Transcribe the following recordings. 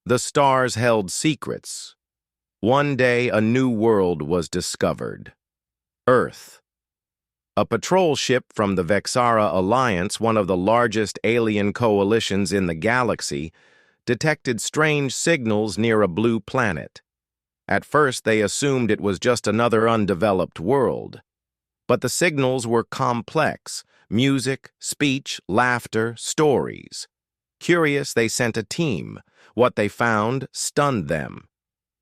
The stars held secrets. One day, a new world was discovered. Earth. A patrol ship from the Vexara Alliance, one of the largest alien coalitions in the galaxy, detected strange signals near a blue planet. At first, they assumed it was just another undeveloped world. But the signals were complex: music, speech, laughter, stories. Curious, they sent a team. What they found stunned them.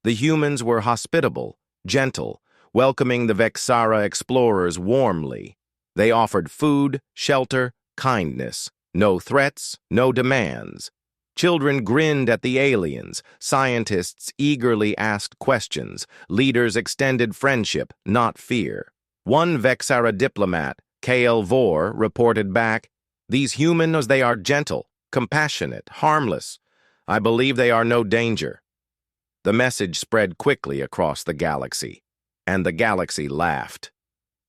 The humans were hospitable, gentle, welcoming the Vexara explorers warmly. They offered food, shelter, kindness. No threats, no demands. Children grinned at the aliens. Scientists eagerly asked questions. Leaders extended friendship, not fear. One Vexara diplomat, K.L. Vor, reported back, "These humans, they are gentle, compassionate, harmless. I believe they are no danger." The message spread quickly across the galaxy, and the galaxy laughed.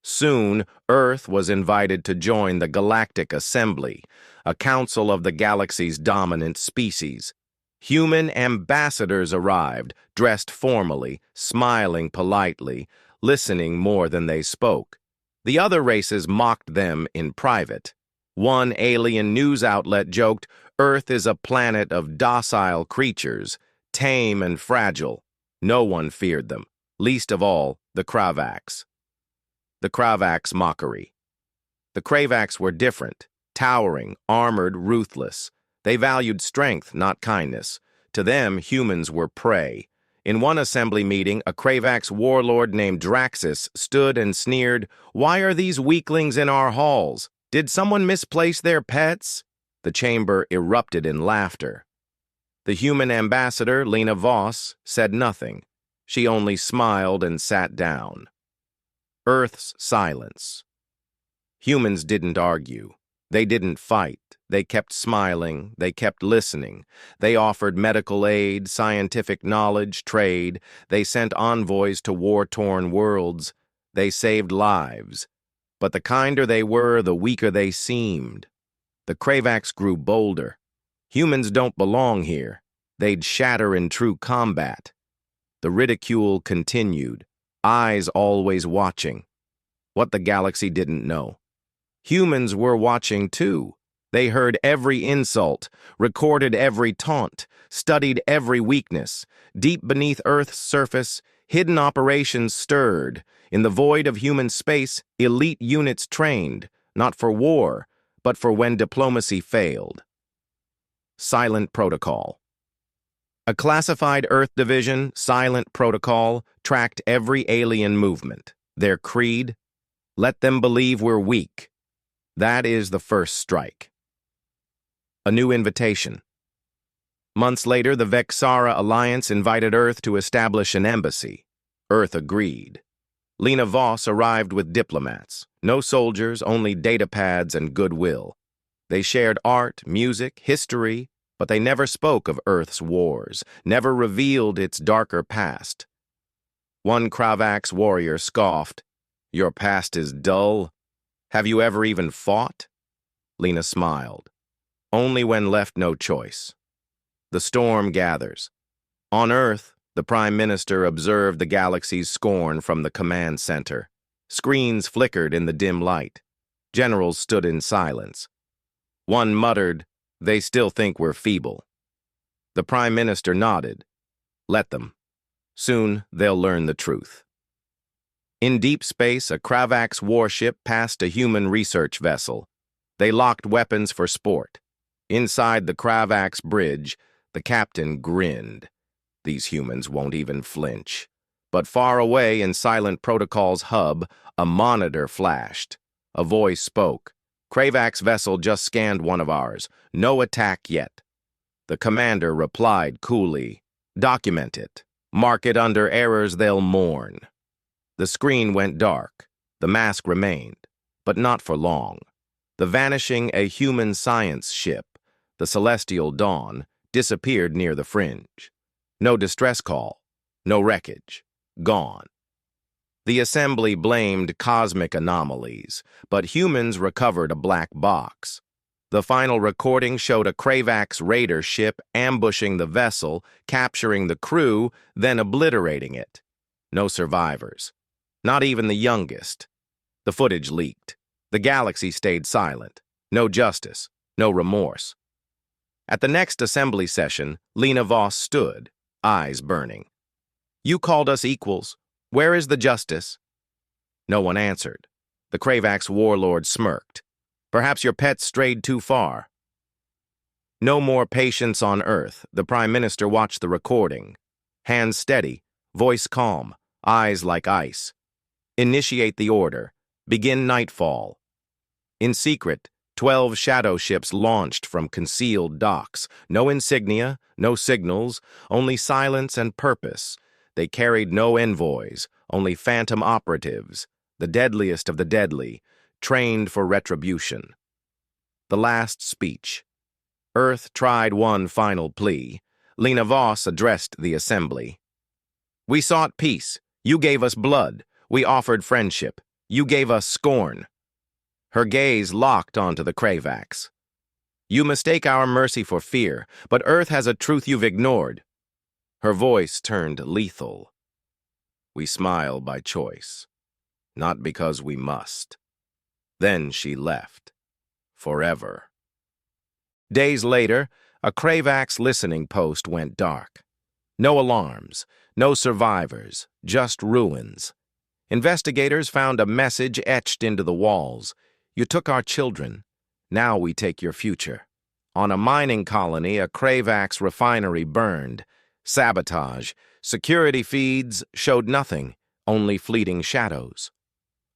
Soon, Earth was invited to join the Galactic Assembly, a council of the galaxy's dominant species. Human ambassadors arrived, dressed formally, smiling politely, listening more than they spoke. The other races mocked them in private. One alien news outlet joked, "Earth is a planet of docile creatures, tame and fragile." No one feared them, least of all the Kravaks. The Kravaks' mockery. The Kravaks were different, towering, armored, ruthless. They valued strength, not kindness. To them, humans were prey. In one assembly meeting, a Kravaks warlord named Draxus stood and sneered, "Why are these weaklings in our halls? Did someone misplace their pets?" The chamber erupted in laughter. The human ambassador, Lena Voss, said nothing. She only smiled and sat down. Earth's silence. Humans didn't argue. They didn't fight. They kept smiling. They kept listening. They offered medical aid, scientific knowledge, trade. They sent envoys to war-torn worlds. They saved lives. But the kinder they were, the weaker they seemed. The Kravaks grew bolder. Humans don't belong here. They'd shatter in true combat. The ridicule continued, eyes always watching. What the galaxy didn't know. Humans were watching too. They heard every insult, recorded every taunt, studied every weakness. Deep beneath Earth's surface, hidden operations stirred. In the void of human space, elite units trained, not for war, but for when diplomacy failed. Silent Protocol. A classified Earth division, Silent Protocol, tracked every alien movement. Their creed: let them believe we're weak. That is the first strike. A new invitation. Months later, the Vexara Alliance invited Earth to establish an embassy. Earth agreed. Lena Voss arrived with diplomats. No soldiers, only datapads and goodwill. They shared art, music, history, but they never spoke of Earth's wars, never revealed its darker past. One Kravaks warrior scoffed, "Your past is dull. Have you ever even fought?" Lena smiled. "Only when left no choice." The storm gathers. On Earth, the Prime Minister observed the galaxy's scorn from the command center. Screens flickered in the dim light. Generals stood in silence. One muttered, "They still think we're feeble." The Prime Minister nodded. "Let them. Soon they'll learn the truth." In deep space, a Kravaks warship passed a human research vessel. They locked weapons for sport. Inside the Kravaks bridge, the captain grinned. These humans won't even flinch. But far away in Silent Protocol's hub, a monitor flashed. A voice spoke. "Kravaks vessel just scanned one of ours. No attack yet." The commander replied coolly, "Document it. Mark it under errors they'll mourn." The screen went dark. The mask remained, but not for long. The vanishing a human science ship, the Celestial Dawn, disappeared near the fringe. No distress call, no wreckage, gone. The assembly blamed cosmic anomalies, but humans recovered a black box. The final recording showed a Kravax raider ship ambushing the vessel, capturing the crew, then obliterating it. No survivors. Not even the youngest. The footage leaked. The galaxy stayed silent. No justice. No remorse. At the next assembly session, Lena Voss stood, eyes burning. "You called us equals. Where is the justice?" No one answered. The Kravax warlord smirked. "Perhaps your pets strayed too far." No more patience on Earth. The Prime Minister watched the recording. Hands steady, voice calm, eyes like ice. "Initiate the order. Begin nightfall." In secret, 12 shadow ships launched from concealed docks. No insignia, no signals, only silence and purpose. They carried no envoys, only phantom operatives, the deadliest of the deadly, trained for retribution. The last speech. Earth tried one final plea. Lena Voss addressed the assembly. "We sought peace. You gave us blood. We offered friendship. You gave us scorn." Her gaze locked onto the Kravax. "You mistake our mercy for fear, but Earth has a truth you've ignored." Her voice turned lethal. "We smile by choice, not because we must." Then she left. Forever. Days later, a Kravax listening post went dark. No alarms, no survivors, just ruins. Investigators found a message etched into the walls. "You took our children. Now we take your future." On a mining colony, a Kravax refinery burned. Sabotage. Security feeds showed nothing, only fleeting shadows.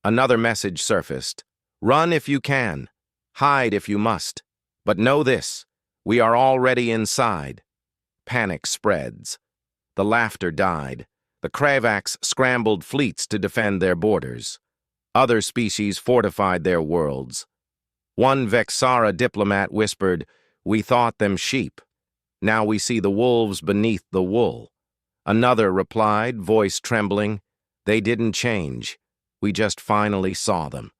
Another message surfaced. "Run if you can. Hide if you must. But know this, we are already inside." Panic spreads. The laughter died. The Kravax scrambled fleets to defend their borders. Other species fortified their worlds. One Vexara diplomat whispered, "We thought them sheep. Now we see the wolves beneath the wool." Another replied, voice trembling, "They didn't change. We just finally saw them."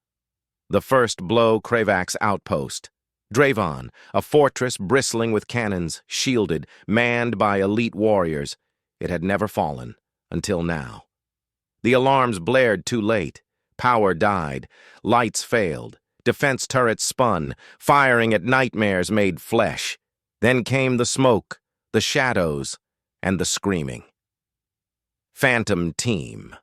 The first blow Kravax outpost. Dravon, a fortress bristling with cannons, shielded, manned by elite warriors. It had never fallen, until now. The alarms blared too late. Power died. Lights failed. Defense turrets spun. Firing at nightmares made flesh. Then came the smoke, the shadows, and the screaming. Phantom Team.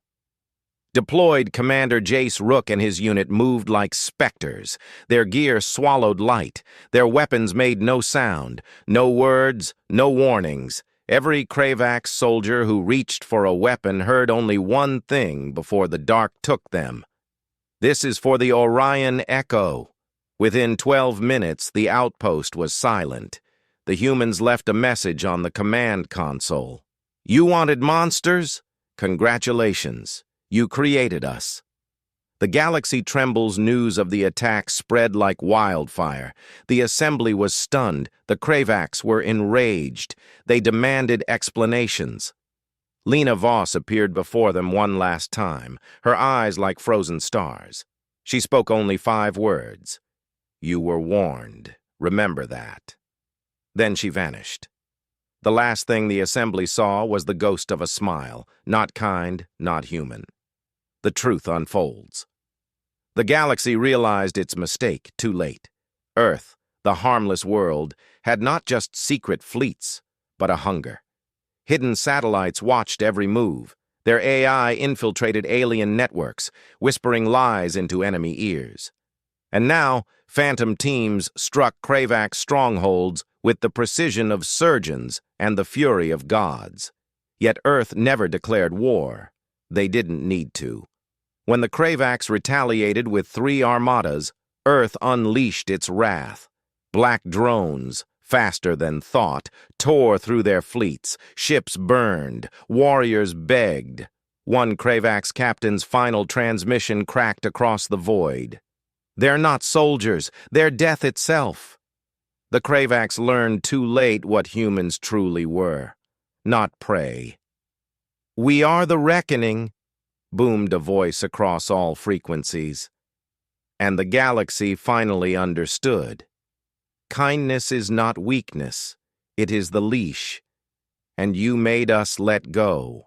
Deployed Commander Jace Rook and his unit moved like specters. Their gear swallowed light. Their weapons made no sound. No words, no warnings. Every Kravax soldier who reached for a weapon heard only one thing before the dark took them. "This is for the Orion Echo." Within 12 minutes, the outpost was silent. The humans left a message on the command console. "You wanted monsters? Congratulations. You created us." The galaxy trembles. News of the attack spread like wildfire. The assembly was stunned. The Kravax were enraged. They demanded explanations. Lena Voss appeared before them one last time, her eyes like frozen stars. She spoke only 5 words. "You were warned. Remember that." Then she vanished. The last thing the assembly saw was the ghost of a smile, not kind, not human. The truth unfolds. The galaxy realized its mistake too late. Earth, the harmless world, had not just secret fleets, but a hunger. Hidden satellites watched every move. Their AI infiltrated alien networks, whispering lies into enemy ears. And now, phantom teams struck Kravax strongholds with the precision of surgeons and the fury of gods. Yet Earth never declared war. They didn't need to. When the Kravax retaliated with 3 armadas, Earth unleashed its wrath. Black drones, faster than thought, tore through their fleets. Ships burned. Warriors begged. One Kravax captain's final transmission cracked across the void. "They're not soldiers. They're death itself." The Kravax learned too late what humans truly were. Not prey. "We are the reckoning," boomed a voice across all frequencies. And the galaxy finally understood. Kindness is not weakness, it is the leash, and you made us let go.